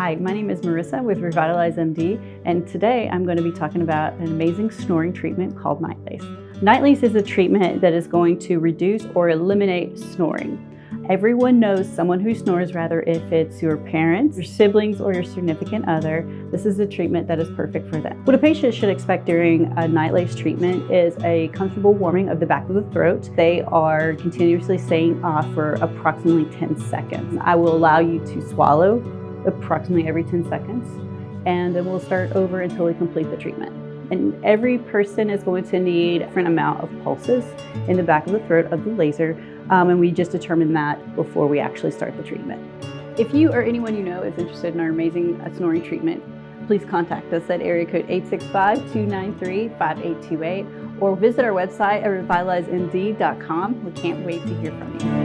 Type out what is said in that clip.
Hi, my name is Marissa with Revitalize MD, and today I'm going to be talking about an amazing snoring treatment called Nightlase. Nightlase is a treatment that is going to reduce or eliminate snoring. Everyone knows someone who snores, rather if it's your parents, your siblings, or your significant other. This is a treatment that is perfect for them. What a patient should expect during a Nightlase treatment is a comfortable warming of the back of the throat. They are continuously staying off for approximately 10 seconds. I will allow you to swallow approximately every 10 seconds, and then we'll start over until we complete the treatment. And every person is going to need a different amount of pulses in the back of the throat of the laser, and we just determine that before we actually start the treatment. If you or anyone you know is interested in our amazing snoring treatment, please contact us at area code 865-293-5828 or visit our website at revitalizemd.com. We can't wait to hear from you.